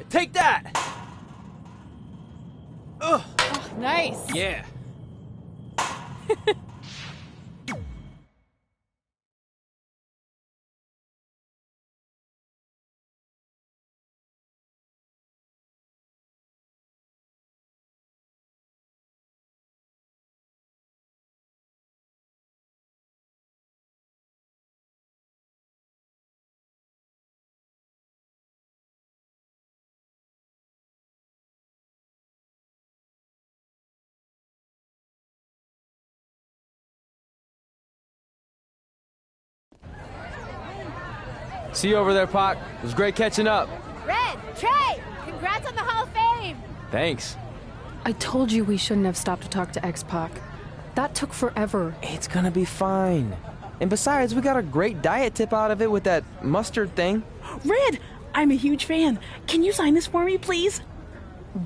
Take that! Ugh. Oh, nice. Yeah. See you over there, Pac. It was great catching up. Red, Trey, congrats on the Hall of Fame. Thanks. I told you we shouldn't have stopped to talk to X-Pac. That took forever. It's gonna be fine. And besides, we got a great diet tip out of it with that mustard thing. Red, I'm a huge fan. Can you sign this for me, please?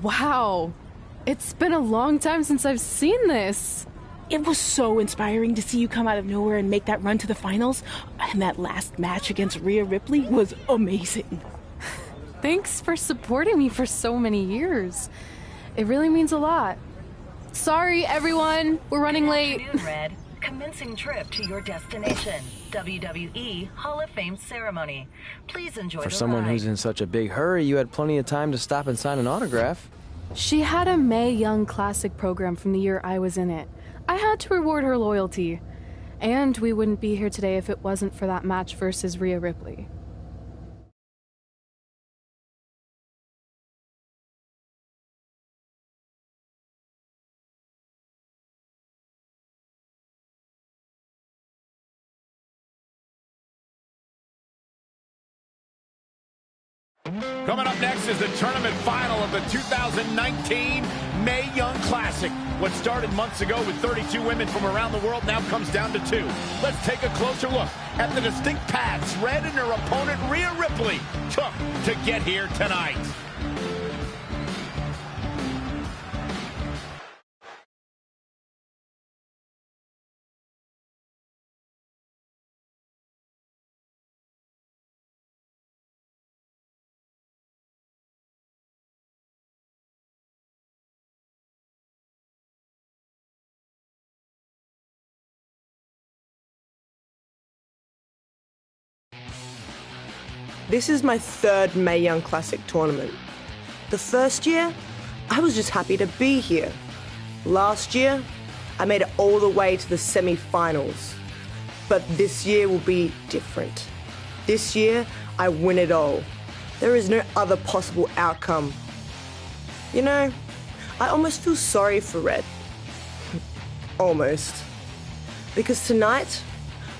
Wow. It's been a long time since I've seen this. It was so inspiring to see you come out of nowhere and make that run to the finals. And that last match against Rhea Ripley was amazing. Thanks for supporting me for so many years. It really means a lot. Sorry, everyone. We're running late. Good afternoon, Red. Commencing trip to your destination. WWE Hall of Fame ceremony. Please enjoy For the someone ride. who's in such a big hurry, you had plenty of time to stop and sign an autograph. She had a Mae Young Classic program from the year I was in it. I had to reward her loyalty. And we wouldn't be here today if it wasn't for that match versus Rhea Ripley. Coming up next is the tournament final of the 2019 Mae Young Classic. What started months ago with 32 women from around the world now comes down to 2. Let's take a closer look at the distinct paths Red and her opponent Rhea Ripley took to get here tonight. This is my third Mae Young Classic tournament. The first year, I was just happy to be here. Last year, I made it all the way to the semi-finals. But this year will be different. This year, I win it all. There is no other possible outcome. You know, I almost feel sorry for Red. Almost. Because tonight,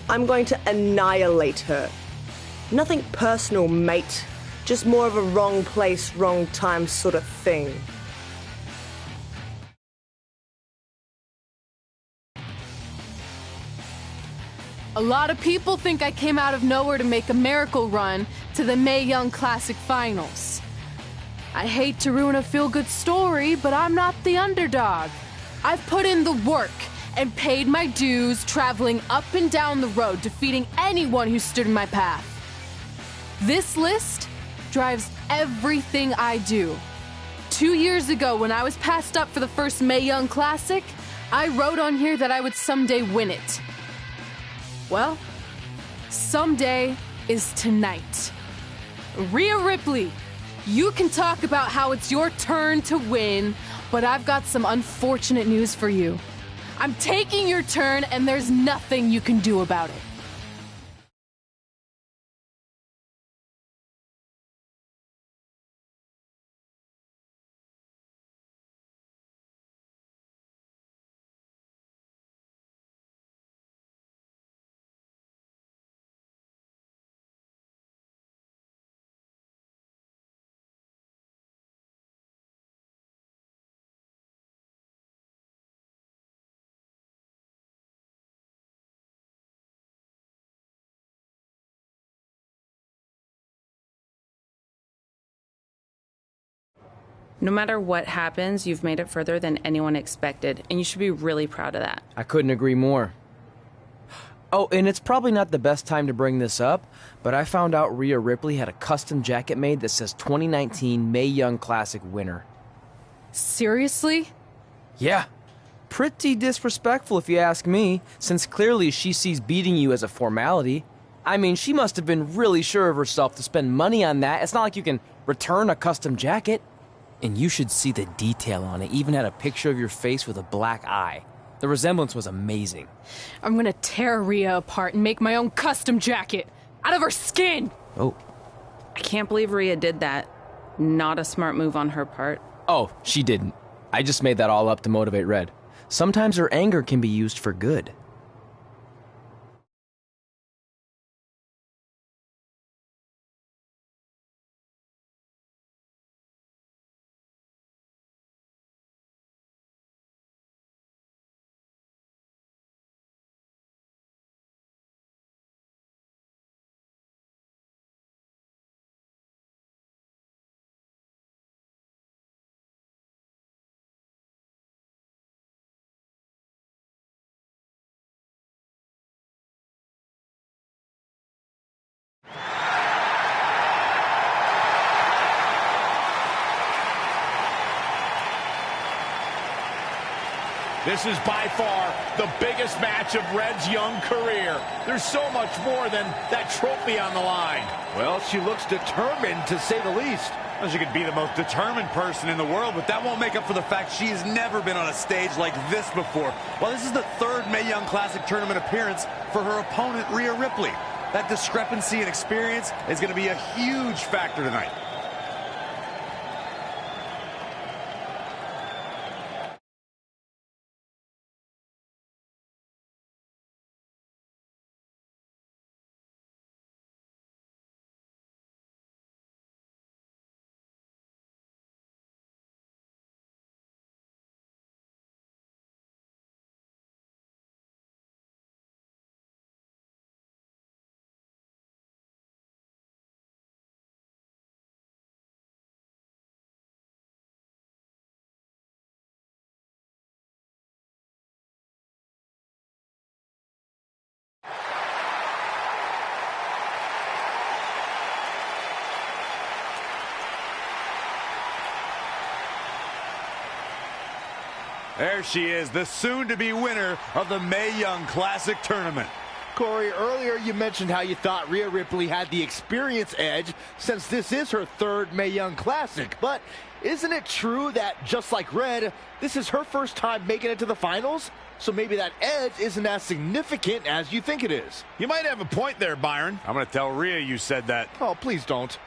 I'm going to annihilate her. Nothing personal, mate. Just more of a wrong place, wrong time sort of thing. A lot of people think I came out of nowhere to make a miracle run to the Mae Young Classic finals. I hate to ruin a feel-good story, but I'm not the underdog. I've put in the work and paid my dues traveling up and down the road, defeating anyone who stood in my path. This list drives everything I do. 2 years ago, when I was passed up for the first Mae Young Classic, I wrote on here that I would someday win it. Well, someday is tonight. Rhea Ripley, you can talk about how it's your turn to win, but I've got some unfortunate news for you. I'm taking your turn, and there's nothing you can do about it. No matter what happens, you've made it further than anyone expected, and you should be really proud of that. I couldn't agree more. Oh, and it's probably not the best time to bring this up, but I found out Rhea Ripley had a custom jacket made that says 2019 Mae Young Classic winner. Seriously? Yeah. Pretty disrespectful if you ask me, since clearly she sees beating you as a formality. I mean, she must have been really sure of herself to spend money on that. It's not like you can return a custom jacket. And you should see the detail on it. Even had a picture of your face with a black eye. The resemblance was amazing. I'm gonna tear Rhea apart and make my own custom jacket out of her skin! Oh. I can't believe Rhea did that. Not a smart move on her part. Oh, she didn't. I just made that all up to motivate Red. Sometimes her anger can be used for good. This is by far the biggest match of Red's young career. There's so much more than that trophy on the line. Well, she looks determined, to say the least. Well, she could be the most determined person in the world, but that won't make up for the fact she has never been on a stage like this before. Well, this is the third Mae Young Classic tournament appearance for her opponent, Rhea Ripley. That discrepancy in experience is going to be a huge factor tonight. There she is, the soon-to-be winner of the Mae Young Classic tournament. Corey, earlier you mentioned how you thought Rhea Ripley had the experience edge since this is her third Mae Young Classic. But isn't it true that, just like Red, this is her first time making it to the finals? So maybe that edge isn't as significant as you think it is. You might have a point there, Byron. I'm going to tell Rhea you said that. Oh, please don't.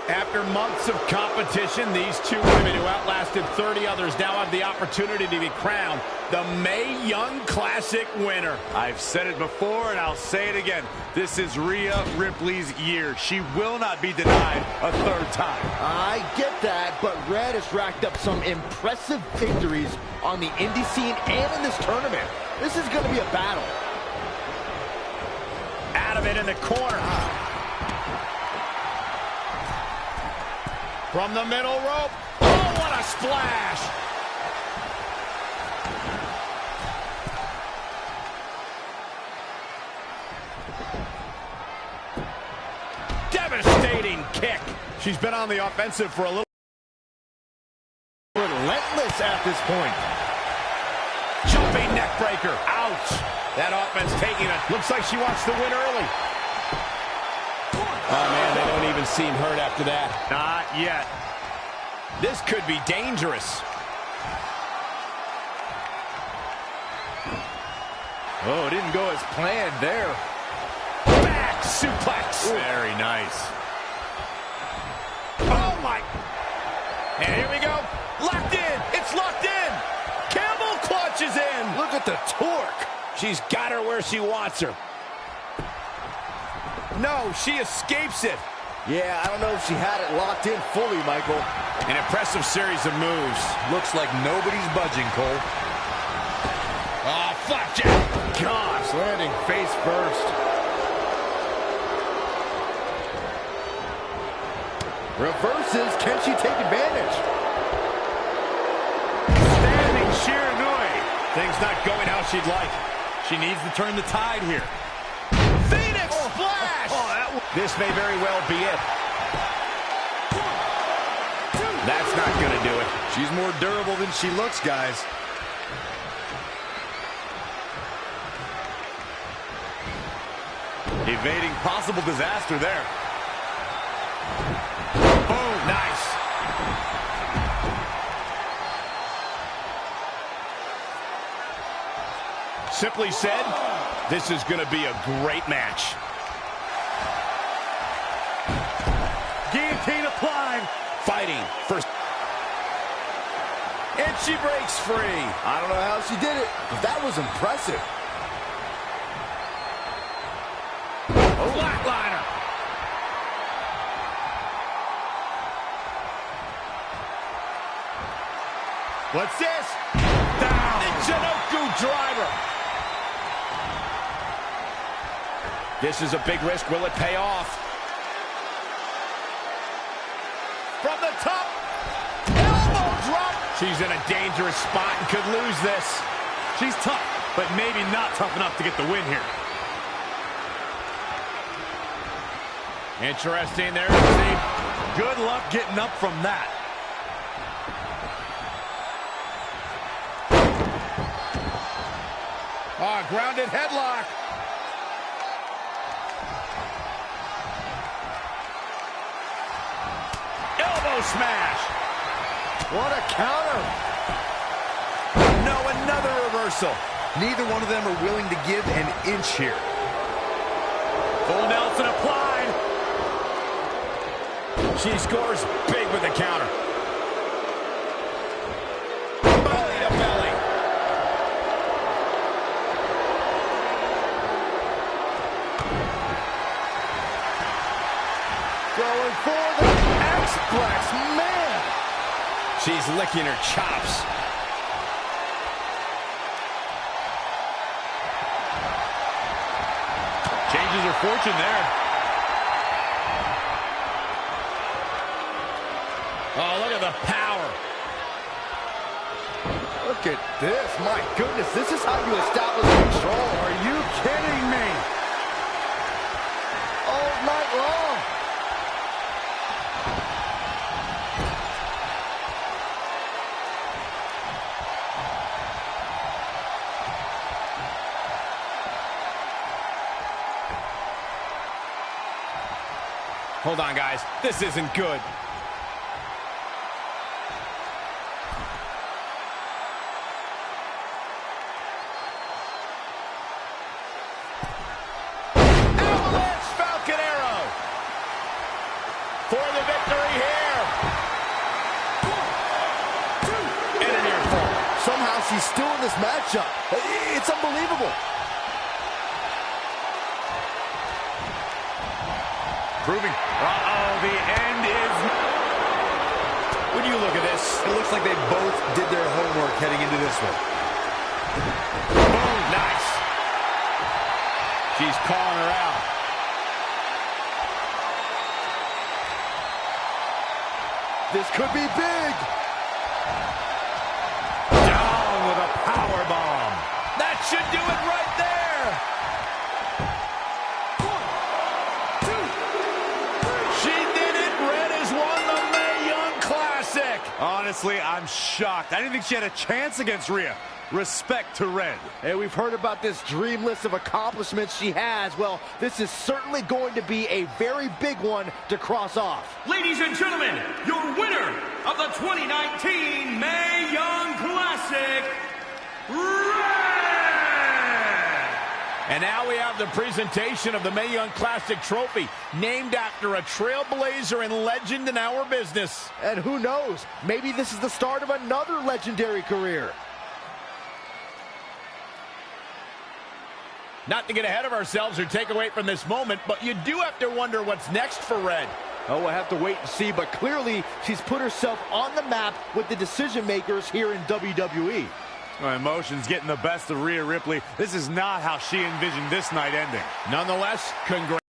After months of competition, these two women who outlasted 30 others now have the opportunity to be crowned the Mae Young Classic winner. I've said it before and I'll say it again. This is Rhea Ripley's year. She will not be denied a third time. I get that, but Red has racked up some impressive victories on the indie scene and in this tournament. This is going to be a battle. Out of it in the corner. From the middle rope. Oh, what a splash. Devastating kick. She's been on the offensive for a little. Relentless at this point. Jumping neck breaker. Ouch. That offense taking it. Looks like she wants to win early. Oh, man, they don't even seem hurt after that. Not yet. This could be dangerous. Oh, it didn't go as planned there. Back suplex. Very nice. torque. She's got her where she wants her. No, she escapes it. Yeah, I don't know if she had it locked in fully, Michael. An impressive series of moves. Looks like nobody's budging, Cole. Oh, flapjack. Gosh, landing face first. Reverses, can she take advantage? Standing Shiranui. Things not going how she'd like. She needs to turn the tide here. Phoenix splash! This may very well be it. That's not going to do it. She's more durable than she looks, guys. Evading possible disaster there. Boom, nice. Simply said, this is going to be a great match. Guillotine applied. Fighting first. And she breaks free. I don't know how she did it, but that was impressive. Flatliner. What's this? Down. The Jinoku driver. This is a big risk. Will it pay off? From the top. Elbow drop. She's in a dangerous spot and could lose this. She's tough, but maybe not tough enough to get the win here. Interesting there. Good luck getting up from that. Grounded headlock. Elbow smash. What a counter. No, another reversal. Neither one of them are willing to give an inch here. Full Nelson applied. She scores big with the counter. Belly to belly. Going for the X-Plex, man. She's licking her chops. Changes her fortune there. Oh, look at the power. Look at this. My goodness, this is how you establish control. Are you kidding me? All night long. Hold on, guys. This isn't good. Avalanche Falcon Arrow for the victory here. And a near fall. Somehow she's still in this matchup. It's unbelievable. Proving. Uh-oh, the end is... When you look at this, It looks like they both did their homework heading into this one. boom, nice. She's calling her out. This could be big. Down with a power bomb. That should do it right there. She did it. Red has won the Mae Young Classic. Honestly, I'm shocked. I didn't think she had a chance against Rhea. Respect to Red. Hey, we've heard about this dream list of accomplishments she has. Well, this is certainly going to be a very big one to cross off. Ladies and gentlemen, your winner of the 2019 Mae Young Classic, Red! And now we have the presentation of the Mae Young Classic trophy, named after a trailblazer and legend in our business. And who knows, maybe this is the start of another legendary career. Not to get ahead of ourselves or take away from this moment, but you do have to wonder what's next for Red. Oh, we'll have to wait and see, but clearly she's put herself on the map with the decision makers here in WWE. Well, emotions getting the best of Rhea Ripley. This is not how she envisioned this night ending. Nonetheless, congrats.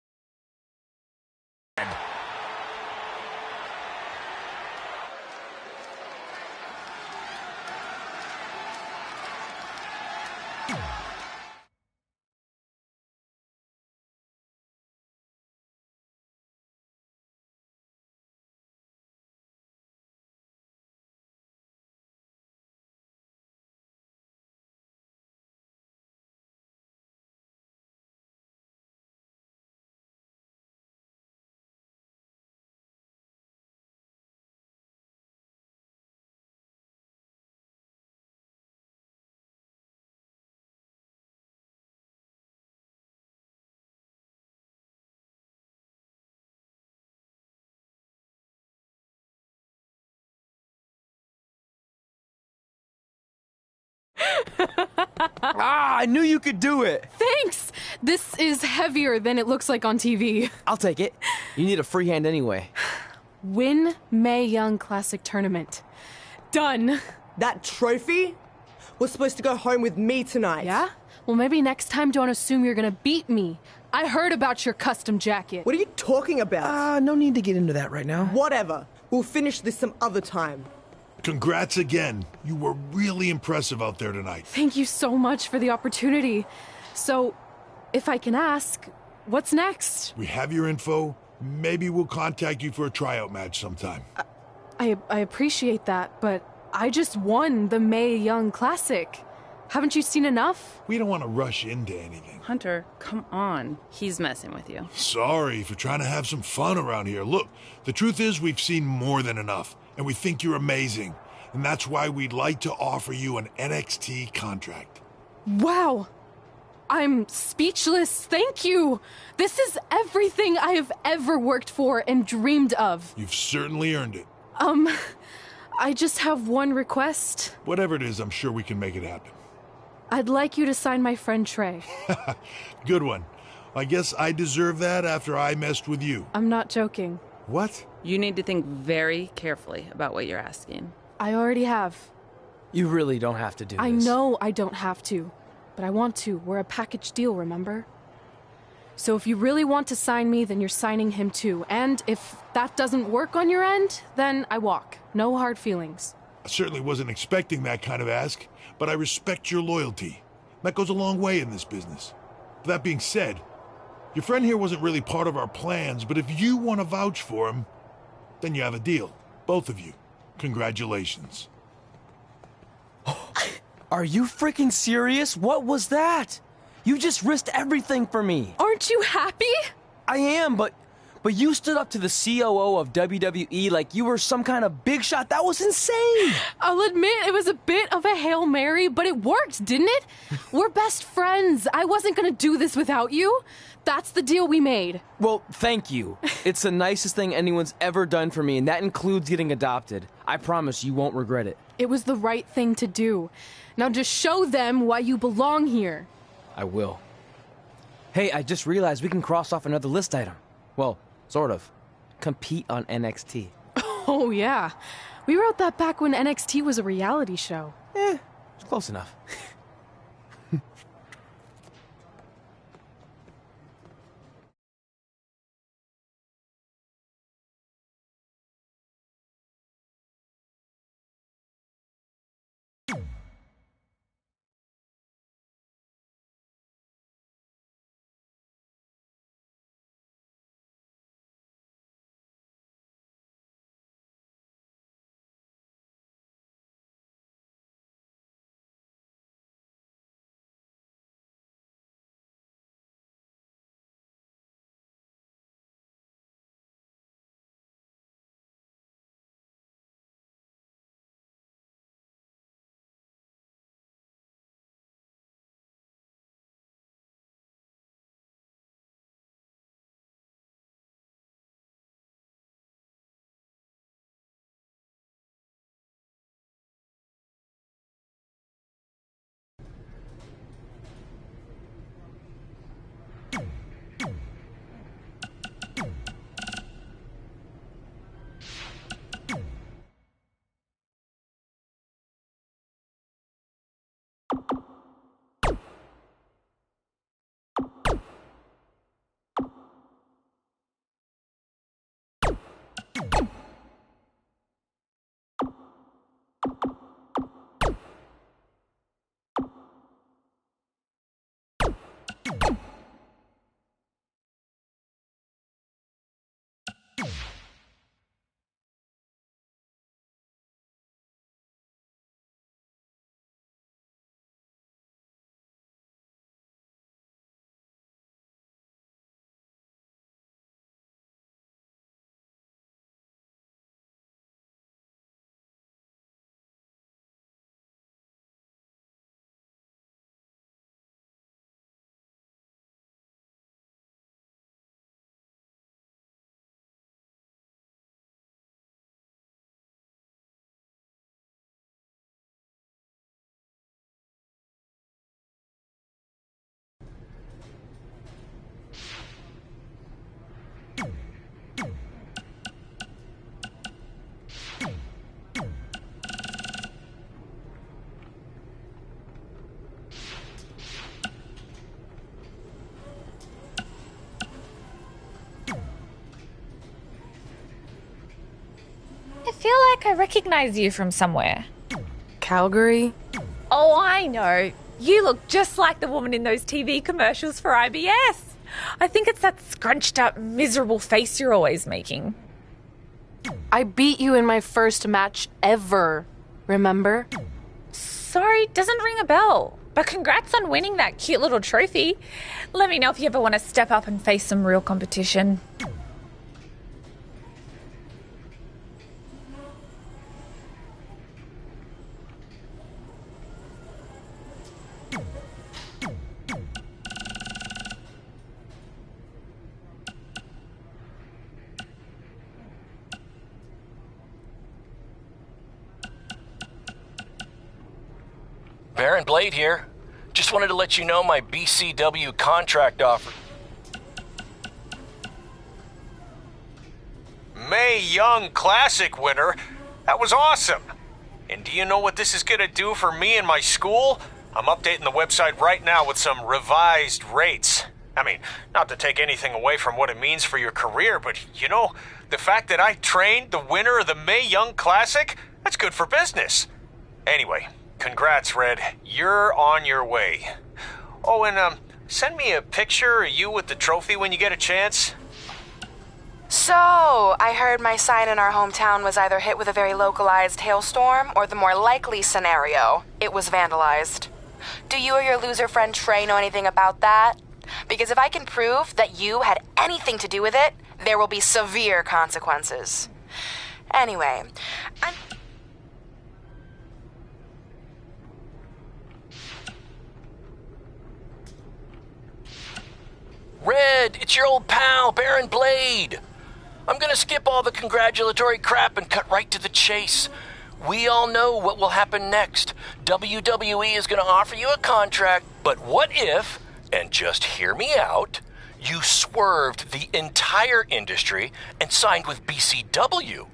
I knew you could do it. Thanks! This is heavier than it looks like on TV. I'll take it. You need a free hand anyway. Win Mae Young Classic Tournament. Done. That trophy was supposed to go home with me tonight. Yeah? Well, maybe next time don't assume you're gonna beat me. I heard about your custom jacket. What are you talking about? No need to get into that right now. Whatever. We'll finish this some other time. Congrats again. You were really impressive out there tonight. Thank you so much for the opportunity. So, if I can ask, what's next? We have your info. Maybe we'll contact you for a tryout match sometime. I appreciate that, but I just won the Mae Young Classic. Haven't you seen enough? We don't want to rush into anything. Hunter, come on. He's messing with you. Sorry for trying to have some fun around here. Look, the truth is we've seen more than enough, and we think you're amazing. And that's why we'd like to offer you an NXT contract. Wow! I'm speechless. Thank you. This is everything I have ever worked for and dreamed of. You've certainly earned it. I just have one request. Whatever it is, I'm sure we can make it happen. I'd like you to sign my friend Trey. Good one. I guess I deserve that after I messed with you. I'm not joking. What? You need to think very carefully about what you're asking. I already have. You really don't have to do this. I know I don't have to, but I want to. We're a package deal, remember? So if you really want to sign me, then you're signing him too. And if that doesn't work on your end, then I walk. No hard feelings. I certainly wasn't expecting that kind of ask, but I respect your loyalty. That goes a long way in this business. That being said, your friend here wasn't really part of our plans, but if you want to vouch for him, then you have a deal. Both of you. Congratulations. Are you freaking serious? What was that? You just risked everything for me. Aren't you happy? I am, but you stood up to the COO of WWE like you were some kind of big shot. That was insane. I'll admit it was a bit of a Hail Mary, but it worked, didn't it? We're best friends. I wasn't gonna do this without you. That's the deal we made. Well, thank you. It's the nicest thing anyone's ever done for me, and that includes getting adopted. I promise you won't regret it. It was the right thing to do. Now just show them why you belong here. I will. Hey, I just realized we can cross off another list item. Well, sort of. Compete on NXT. Oh, yeah. We wrote that back when NXT was a reality show. It's close enough. I feel like I recognize you from somewhere. Calgary? Oh, I know. You look just like the woman in those TV commercials for IBS. I think it's that scrunched up, miserable face you're always making. I beat you in my first match ever, remember? Sorry, doesn't ring a bell. But congrats on winning that cute little trophy. Let me know if you ever want to step up and face some real competition. Baron Blade here. Just wanted to let you know my BCW contract offer. Mae Young Classic winner? That was awesome. And do you know what this is going to do for me and my school? I'm updating the website right now with some revised rates. I mean, not to take anything away from what it means for your career, but you know, the fact that I trained the winner of the Mae Young Classic, that's good for business. Anyway, congrats, Red. You're on your way. Oh, and send me a picture of you with the trophy when you get a chance. So, I heard my sign in our hometown was either hit with a very localized hailstorm, or the more likely scenario, it was vandalized. Do you or your loser friend Trey know anything about that? Because if I can prove that you had anything to do with it, there will be severe consequences. Anyway, Red, it's your old pal, Baron Blade. I'm gonna skip all the congratulatory crap and cut right to the chase. We all know what will happen next. WWE is gonna offer you a contract, but what if, and just hear me out, you swerved the entire industry and signed with BCW?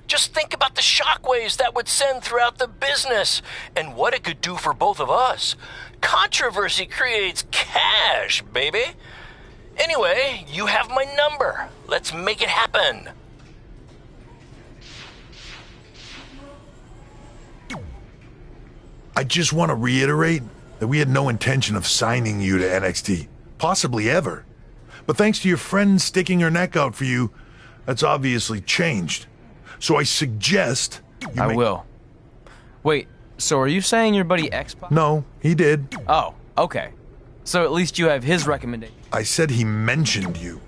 Just think about the shockwaves that would send throughout the business and what it could do for both of us. Controversy creates cash, baby. Anyway, you have my number. Let's make it happen. I just want to reiterate that we had no intention of signing you to NXT, possibly ever. But thanks to your friend sticking her neck out for you, that's obviously changed. So I suggest you I will. Wait, so are you saying your buddy X-Pac? No, he did. Oh, okay. So at least you have his recommendation. I said he mentioned you.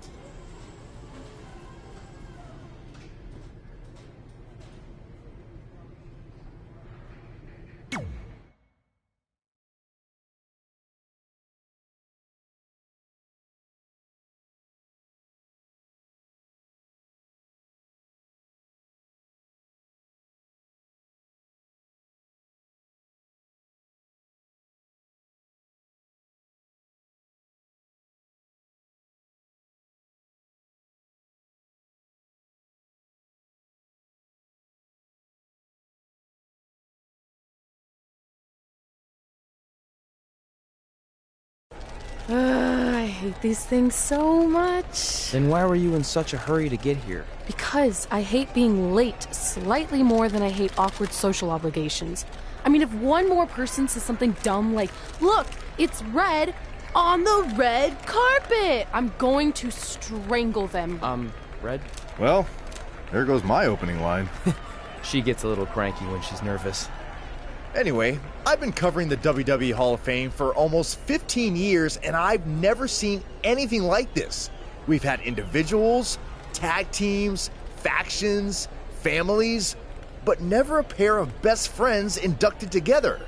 I hate these things so much. Then why were you in such a hurry to get here? Because I hate being late slightly more than I hate awkward social obligations. I mean, if one more person says something dumb like, "Look, it's red," On the red carpet! I'm going to strangle them. Red? Well, there goes my opening line. She gets a little cranky when she's nervous. Anyway, I've been covering the WWE Hall of Fame for almost 15 years, and I've never seen anything like this. We've had individuals, tag teams, factions, families, but never a pair of best friends inducted together.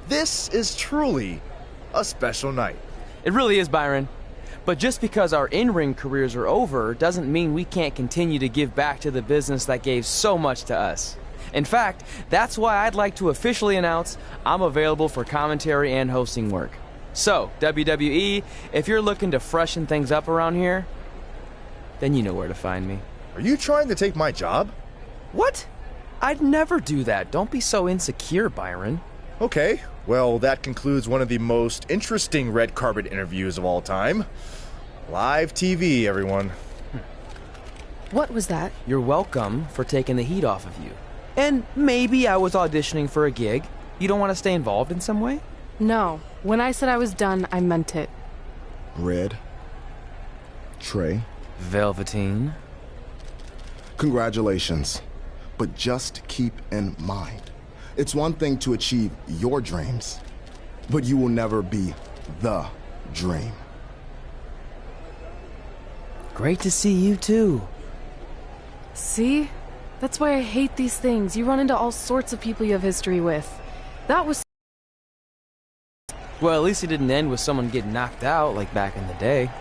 This is truly a special night. It really is, Byron. But just because our in-ring careers are over doesn't mean we can't continue to give back to the business that gave so much to us. In fact, that's why I'd like to officially announce I'm available for commentary and hosting work. So, WWE, if you're looking to freshen things up around here, then you know where to find me. Are you trying to take my job? What? I'd never do that. Don't be so insecure, Byron. Okay, well, that concludes one of the most interesting red carpet interviews of all time. Live TV, everyone. What was that? You're welcome for taking the heat off of you. And maybe I was auditioning for a gig. You don't want to stay involved in some way? No. When I said I was done, I meant it. Red. Trey. Velveteen. Congratulations. But just keep in mind, it's one thing to achieve your dreams, but you will never be the dream. Great to see you too. See? That's why I hate these things. You run into all sorts of people you have history with. That was... Well, at least it didn't end with someone getting knocked out like back in the day.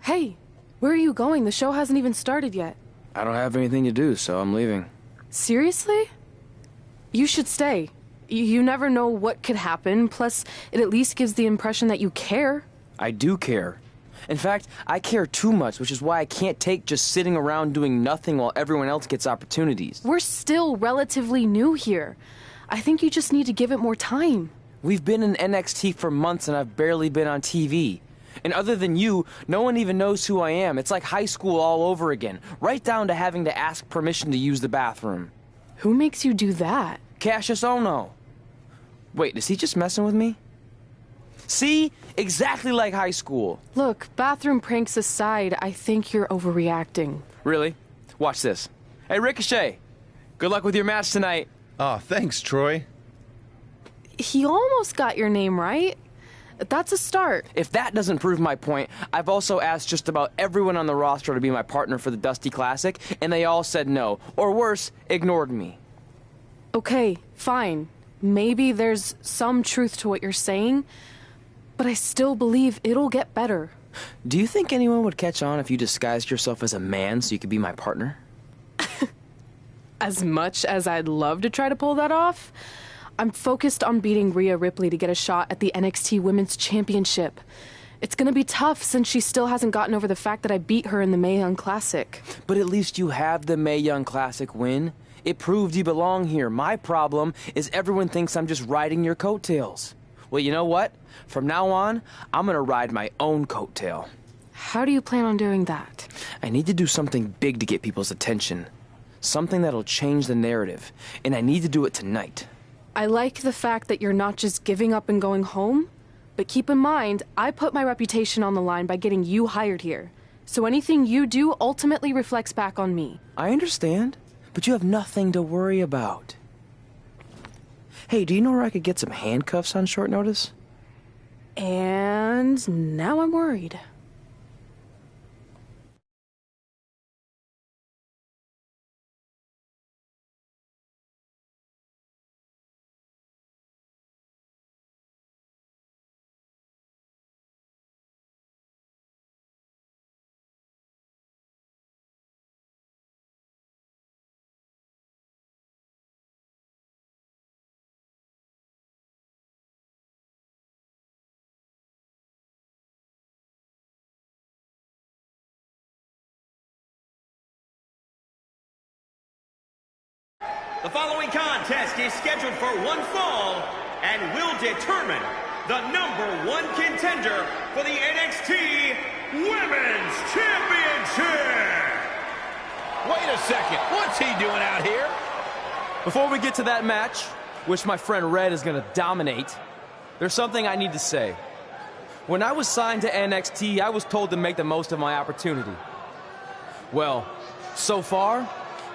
Hey, where are you going? The show hasn't even started yet. I don't have anything to do, so I'm leaving. Seriously? You should stay. You never know what could happen, plus it at least gives the impression that you care. I do care. In fact, I care too much, which is why I can't take just sitting around doing nothing while everyone else gets opportunities. We're still relatively new here. I think you just need to give it more time. We've been in NXT for months and I've barely been on TV. And other than you, no one even knows who I am. It's like high school all over again, right down to having to ask permission to use the bathroom. Who makes you do that? Cassius Ohno. Wait, is he just messing with me? See? Exactly like high school. Look, bathroom pranks aside, I think you're overreacting. Really? Watch this. Hey, Ricochet. Good luck with your match tonight. Aw, thanks, Troy. He almost got your name right. That's a start. If that doesn't prove my point, I've also asked just about everyone on the roster to be my partner for the Dusty Classic, and they all said no. Or worse, ignored me. Okay, fine. Maybe there's some truth to what you're saying, but I still believe it'll get better. Do you think anyone would catch on if you disguised yourself as a man so you could be my partner? As much as I'd love to try to pull that off, I'm focused on beating Rhea Ripley to get a shot at the NXT Women's Championship. It's gonna be tough since she still hasn't gotten over the fact that I beat her in the Mae Young Classic. But at least you have the Mae Young Classic win. It proved you belong here. My problem is everyone thinks I'm just riding your coattails. Well, you know what? From now on, I'm gonna ride my own coattail. How do you plan on doing that? I need to do something big to get people's attention. Something that'll change the narrative. And I need to do it tonight. I like the fact that you're not just giving up and going home, but keep in mind, I put my reputation on the line by getting you hired here. So anything you do ultimately reflects back on me. I understand, but you have nothing to worry about. Hey, do you know where I could get some handcuffs on short notice? And now I'm worried. The following contest is scheduled for one fall and will determine the #1 contender for the NXT Women's Championship. Wait a second, what's he doing out here? Before we get to that match, which my friend Red is going to dominate, there's something I need to say. When I was signed to NXT, I was told to make the most of my opportunity. Well, so far,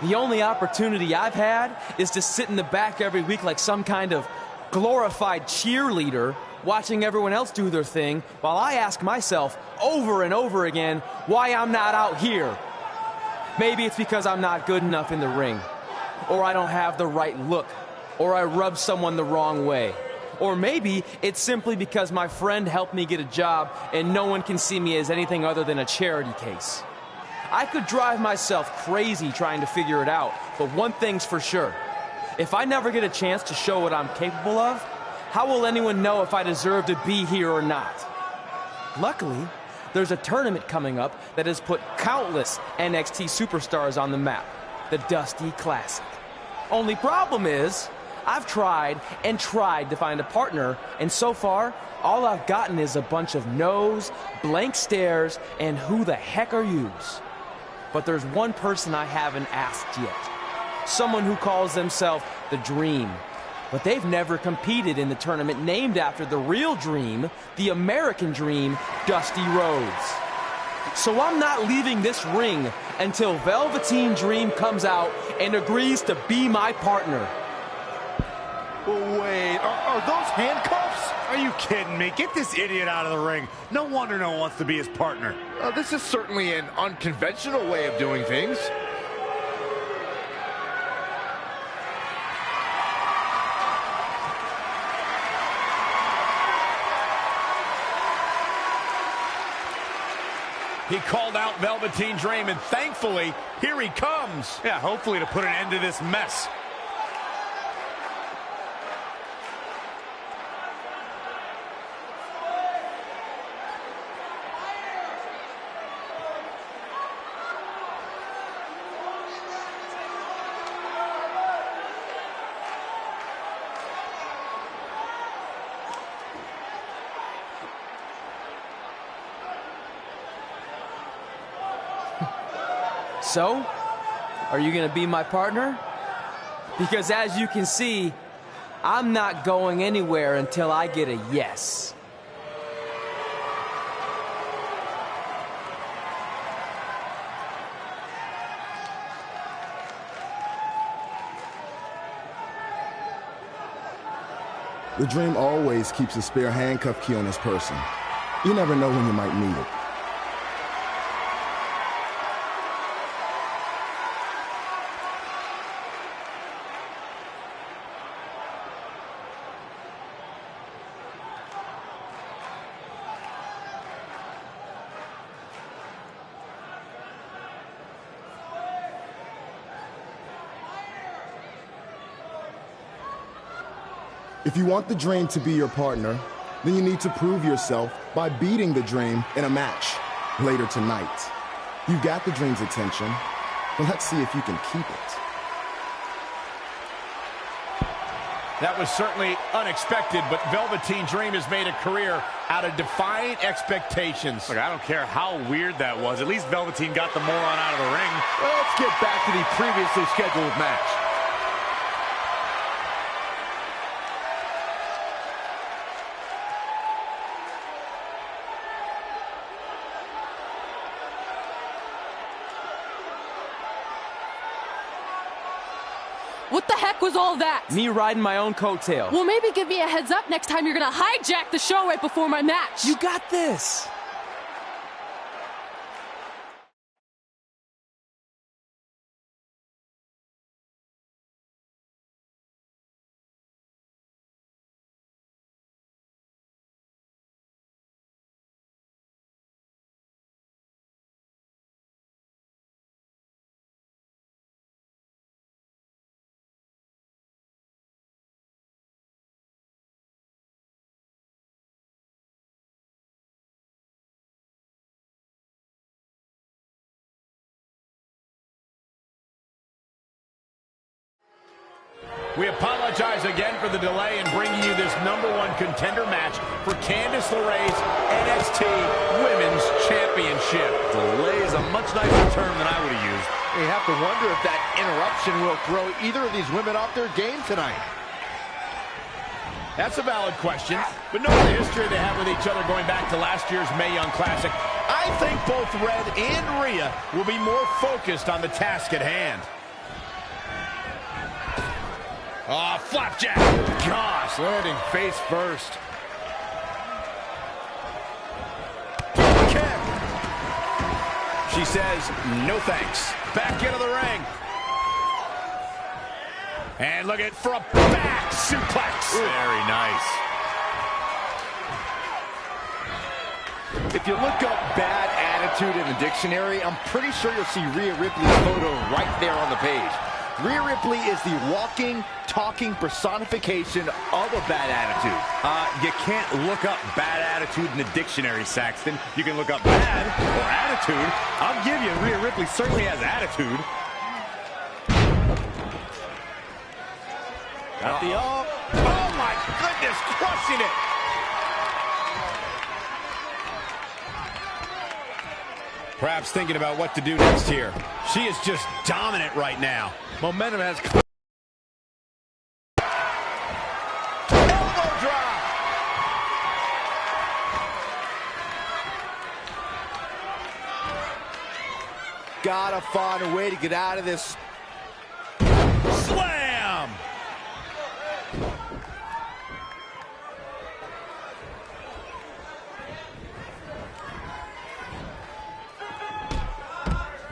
the only opportunity I've had is to sit in the back every week like some kind of glorified cheerleader, watching everyone else do their thing, while I ask myself over and over again why I'm not out here. Maybe it's because I'm not good enough in the ring, or I don't have the right look, or I rub someone the wrong way. Or maybe it's simply because my friend helped me get a job and no one can see me as anything other than a charity case. I could drive myself crazy trying to figure it out, but one thing's for sure. If I never get a chance to show what I'm capable of, how will anyone know if I deserve to be here or not? Luckily, there's a tournament coming up that has put countless NXT superstars on the map, the Dusty Classic. Only problem is, I've tried and tried to find a partner, and so far, all I've gotten is a bunch of no's, blank stares, and who the heck are yous? But there's one person I haven't asked yet. Someone who calls themselves the Dream. But they've never competed in the tournament named after the real Dream, the American Dream, Dusty Rhodes. So I'm not leaving this ring until Velveteen Dream comes out and agrees to be my partner. Wait, are those handcuffs? Are you kidding me? Get this idiot out of the ring. No wonder no one wants to be his partner. This is certainly an unconventional way of doing things. He called out Velveteen Dream, and thankfully, here he comes. Yeah, hopefully to put an end to this mess. So, are you going to be my partner? Because as you can see, I'm not going anywhere until I get a yes. The Dream always keeps a spare handcuff key on his person. You never know when you might need it. If you want the Dream to be your partner, then you need to prove yourself by beating the Dream in a match later tonight. You've got the Dream's attention, but let's see if you can keep it. That was certainly unexpected, but Velveteen Dream has made a career out of defying expectations. Look, I don't care how weird that was. At least Velveteen got the moron out of the ring. Well, let's get back to the previously scheduled match. What the heck was all that? Me riding my own coattail. Well, maybe give me a heads up next time you're gonna hijack the show right before my match. You got this. We apologize again for the delay in bringing you this #1 contender match for Candice LeRae's NXT Women's Championship. Delay is a much nicer term than I would have used. You have to wonder if that interruption will throw either of these women off their game tonight. That's a valid question, but knowing the history they have with each other going back to last year's Mae Young Classic, I think both Red and Rhea will be more focused on the task at hand. Oh, flapjack! Gosh, landing face first. Kick! She says, no thanks. Back into the ring. And look at for a back suplex. Very nice. If you look up bad attitude in the dictionary, I'm pretty sure you'll see Rhea Ripley's photo right there on the page. Rhea Ripley is the walking, talking personification of a bad attitude. You can't look up bad attitude in the dictionary, Saxton. You can look up bad or attitude. I'll give you, Rhea Ripley certainly has attitude. Got the up. Oh my goodness, crushing it. Perhaps thinking about what to do next here. She is just dominant right now. Momentum has come. Elbow drop. Gotta find a way to get out of this. Slam.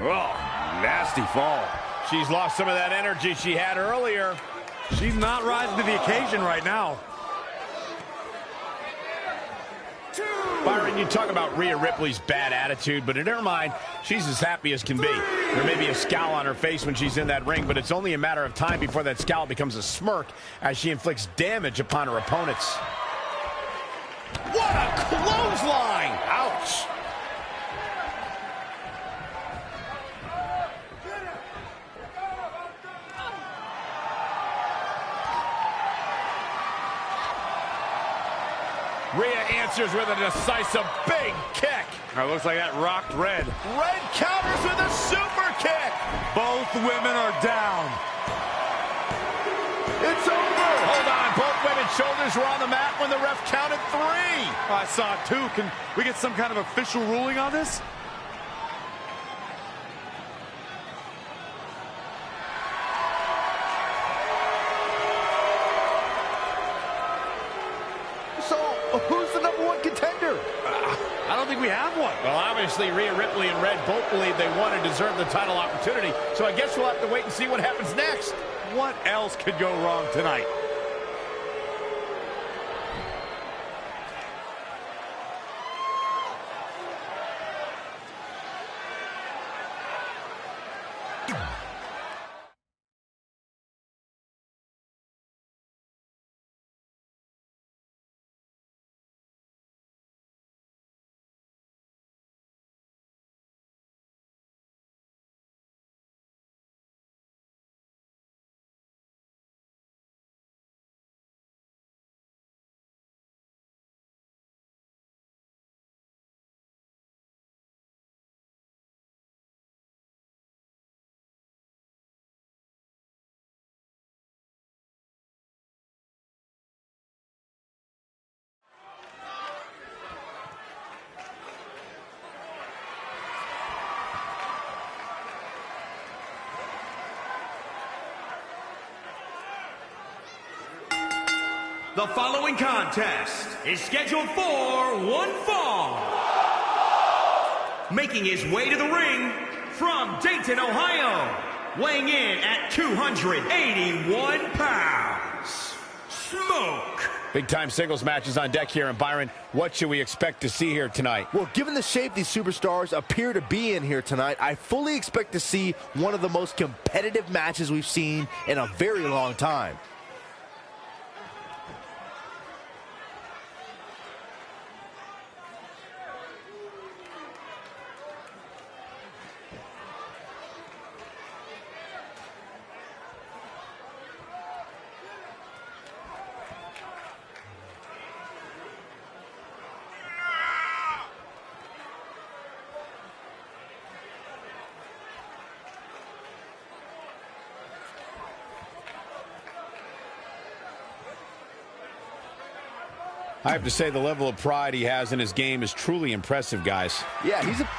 Oh, nasty fall. She's lost some of that energy she had earlier. She's not rising to the occasion right now. Byron, you talk about Rhea Ripley's bad attitude, but in her mind, she's as happy as can be. There may be a scowl on her face when she's in that ring, but it's only a matter of time before that scowl becomes a smirk as she inflicts damage upon her opponents. What a clothesline! Ouch! Rhea answers with a decisive big kick. Looks like that rocked Red. Red counters with a super kick. Both women are down. It's over. Hold on. Both women's shoulders were on the mat when the ref counted 3. I saw it too. Can we get some kind of official ruling on this? Who's the #1 contender? I don't think we have one. Well, obviously, Rhea Ripley and Red both believe they want and deserve the title opportunity, so I guess we'll have to wait and see what happens next. What else could go wrong tonight? The following contest is scheduled for one fall. Making his way to the ring from Dayton, Ohio, weighing in at 281 pounds, Smoke. Big-time singles matches on deck here, and Byron, what should we expect to see here tonight? Well, given the shape these superstars appear to be in here tonight, I fully expect to see one of the most competitive matches we've seen in a very long time. I have to say the level of pride he has in his game is truly impressive, guys. Yeah, he's a...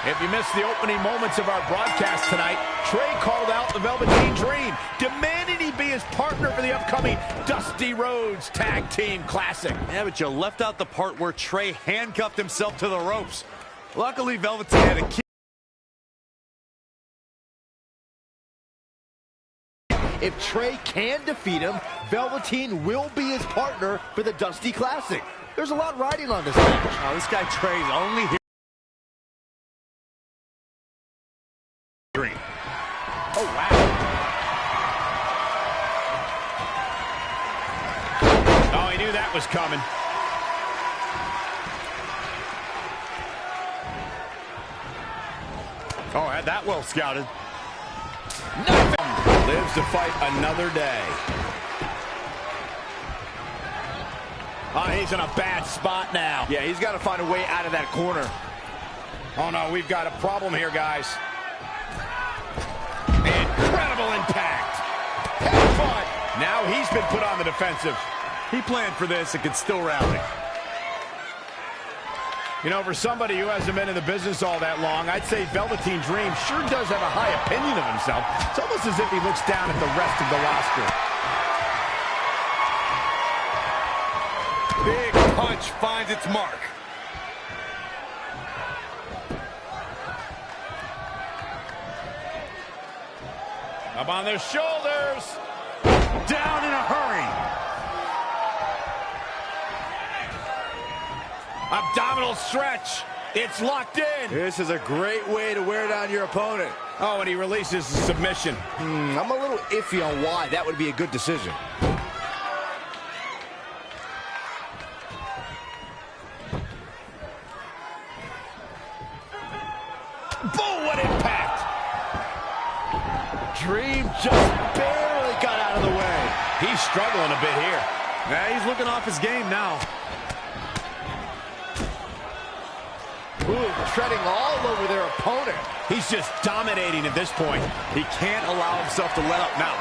If you missed the opening moments of our broadcast tonight, Trey called out the Velveteen Dream, demanding he be his partner for the upcoming Dusty Rhodes Tag Team Classic. Yeah, but you left out the part where Trey handcuffed himself to the ropes. Luckily, Velveteen had a key. If Trey can defeat him, Velveteen will be his partner for the Dusty Classic. There's a lot riding on this match. Oh, this guy Trey's only here. Oh, wow. Oh, he knew that was coming. Oh, had that well scouted. Nothing. Lives to fight another day. Oh, he's in a bad spot now. Yeah, he's got to find a way out of that corner. Oh, no, we've got a problem here, guys. Incredible impact. Have fun. Now he's been put on the defensive. He planned for this and can still rally. You know, for somebody who hasn't been in the business all that long, I'd say Velveteen Dream sure does have a high opinion of himself. It's almost as if he looks down at the rest of the roster. Big punch finds its mark. Up on their shoulders. Down in a hurry. Abdominal stretch. It's locked in. This is a great way to wear down your opponent. Oh, and he releases the submission. I'm a little iffy on why that would be a good decision. Boom, what impact. Dream just barely got out of the way. He's struggling a bit here. Yeah, he's looking off his game now. Ooh, treading all over their opponent. He's just dominating at this point. He can't allow himself to let up now.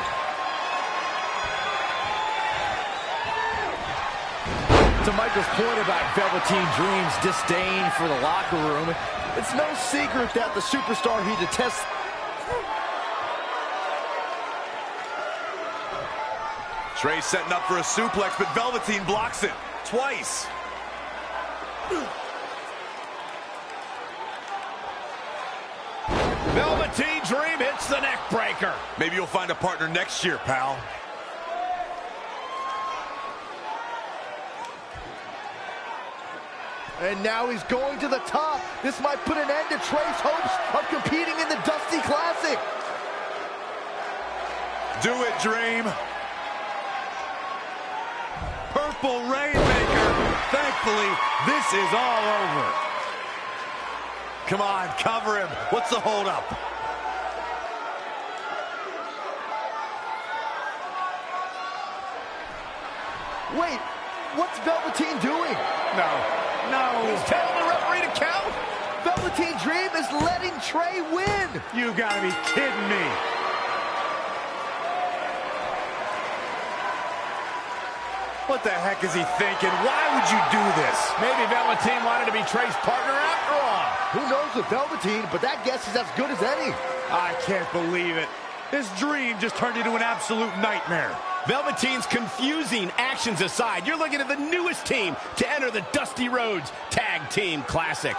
To Michael's point about Velveteen Dream's disdain for the locker room, it's no secret that the superstar he detests... Trey setting up for a suplex, but Velveteen blocks it twice. Velveteen Dream hits the neck breaker. Maybe you'll find a partner next year, pal. And now he's going to the top. This might put an end to Trey's hopes of competing in the Dusty Classic. Do it, Dream. Purple Rainmaker. Thankfully, this is all over. Come on, cover him. What's the holdup? Wait, what's Velveteen doing? No. He's telling the referee to count. Velveteen Dream is letting Trey win. You gotta be kidding me. What the heck is he thinking? Why would you do this? Maybe Velveteen wanted to be Trey's partner after all. Who knows with Velveteen, but that guess is as good as any. I can't believe it. This dream just turned into an absolute nightmare. Velveteen's confusing actions aside, you're looking at the newest team to enter the Dusty Rhodes Tag Team Classic.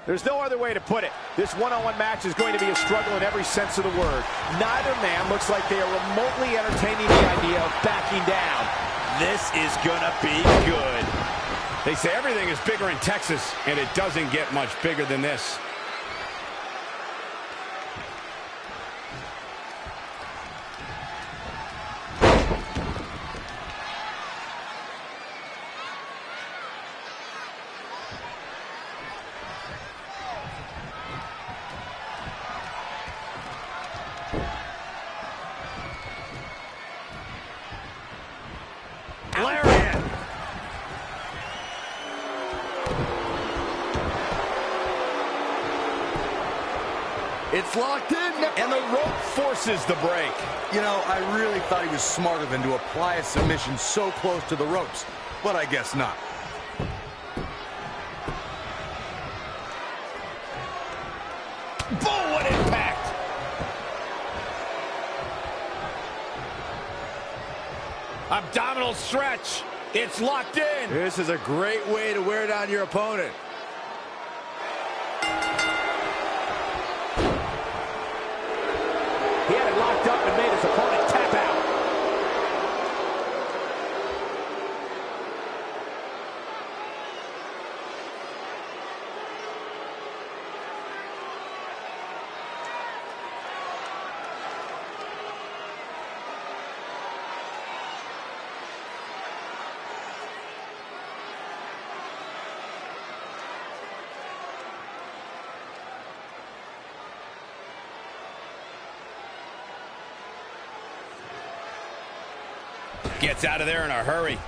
There's no other way to put it. This one-on-one match is going to be a struggle in every sense of the word. Neither man looks like they are remotely entertaining the idea of backing down. This is gonna be good. They say everything is bigger in Texas, and it doesn't get much bigger than this. It's locked in, and the rope forces the break. You know, I really thought he was smarter than to apply a submission so close to the ropes, but I guess not. Boom, what impact! Abdominal stretch. It's locked in. This is a great way to wear down your opponent. He had it locked up and made his opponent tap out. Gets out of there in a hurry.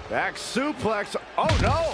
Back suplex. Oh, no.